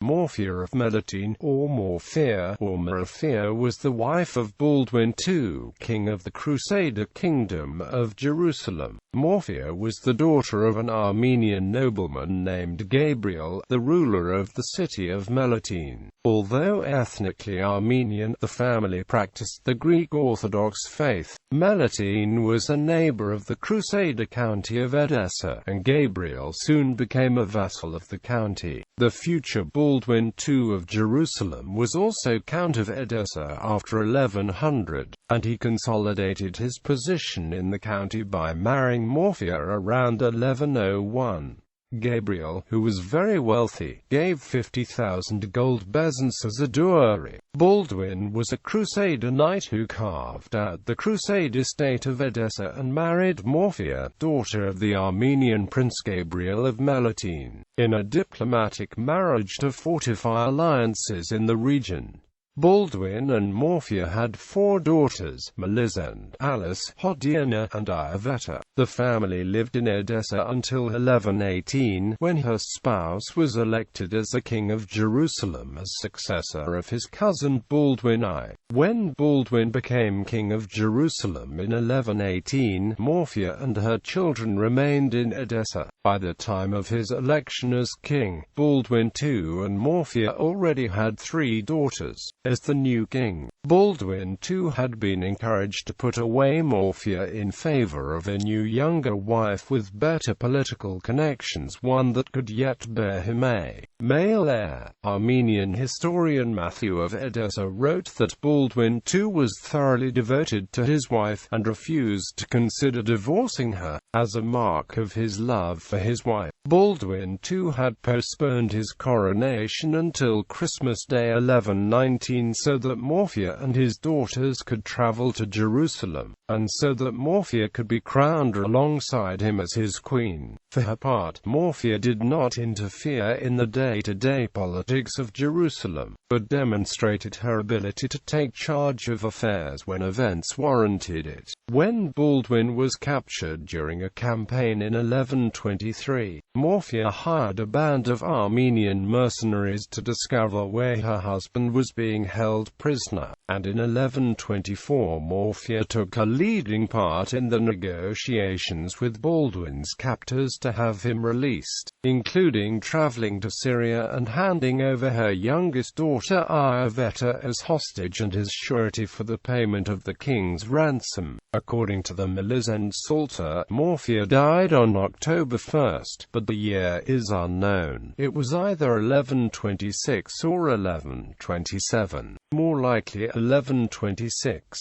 Morphia of Melitene, or Morphia, or Moraphia, was the wife of Baldwin II, king of the Crusader Kingdom of Jerusalem. Morphia was the daughter of an Armenian nobleman named Gabriel, the ruler of the city of Melitene. Although ethnically Armenian, the family practiced the Greek Orthodox faith. Melitene was a neighbour of the crusader County of Edessa, and Gabriel soon became a vassal of the county. The future Baldwin II of Jerusalem was also Count of Edessa after 1100, and he consolidated his position in the county by marrying Morphia around 1101. Gabriel, who was very wealthy, gave 50,000 gold bezants as a dowry. Baldwin was a crusader knight who carved out the crusade estate of Edessa and married Morphia, daughter of the Armenian prince Gabriel of Melitene, in a diplomatic marriage to fortify alliances in the region. Baldwin and Morphia had 4 daughters, Melitene, Alice, Hodiana, and Iaveta. The family lived in Edessa until 1118, when her spouse was elected as the king of Jerusalem as successor of his cousin Baldwin I. When Baldwin became king of Jerusalem in 1118, Morphia and her children remained in Edessa. By the time of his election as king, Baldwin II and Morphia already had 3 daughters. As the new king, Baldwin II had been encouraged to put away Morphia in favor of a new younger wife with better political connections, one that could yet bear him a male heir. Armenian historian Matthew of Edessa wrote that Baldwin II was thoroughly devoted to his wife, and refused to consider divorcing her, as a mark of his love for his wife. Baldwin II had postponed his coronation until Christmas Day 1119 so that Morphia and his daughters could travel to Jerusalem, and so that Morphia could be crowned alongside him as his queen. For her part, Morphia did not interfere in the day-to-day politics of Jerusalem, but demonstrated her ability to take charge of affairs when events warranted it. When Baldwin was captured during a campaign in 1123, Morphia hired a band of Armenian mercenaries to discover where her husband was being held prisoner, and in 1124 Morphia took a leading part in the negotiations with Baldwin's captors to have him released, including traveling to Syria and handing over her youngest daughter Iaveta as hostage and as surety for the payment of the king's ransom. According to the Melitene.Although, Morphia died on October 1, but the year is unknown. It was either 1126 or 1127, more likely 1126.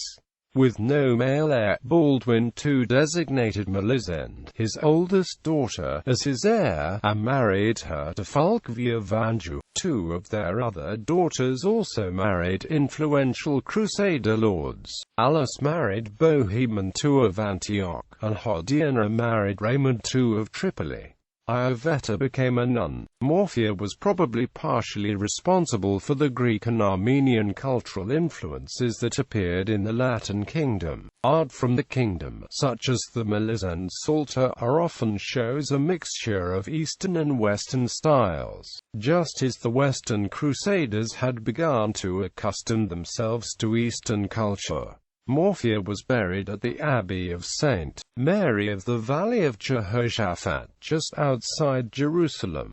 With no male heir, Baldwin II designated Melitene, his oldest daughter, as his heir, and married her to Fulkvia Vanju. 2 of their other daughters also married influential crusader lords. Alice married Bohemond II of Antioch, and Hodiana married Raymond II of Tripoli. Iaveta became a nun. Morphia was probably partially responsible for the Greek and Armenian cultural influences that appeared in the Latin kingdom. Art from the kingdom, such as the Melitene.Although, often shows a mixture of Eastern and Western styles. Just as the Western Crusaders had begun to accustom themselves to Eastern culture, Morphia was buried at the Abbey of St. Mary of the Valley of Jehoshaphat, just outside Jerusalem.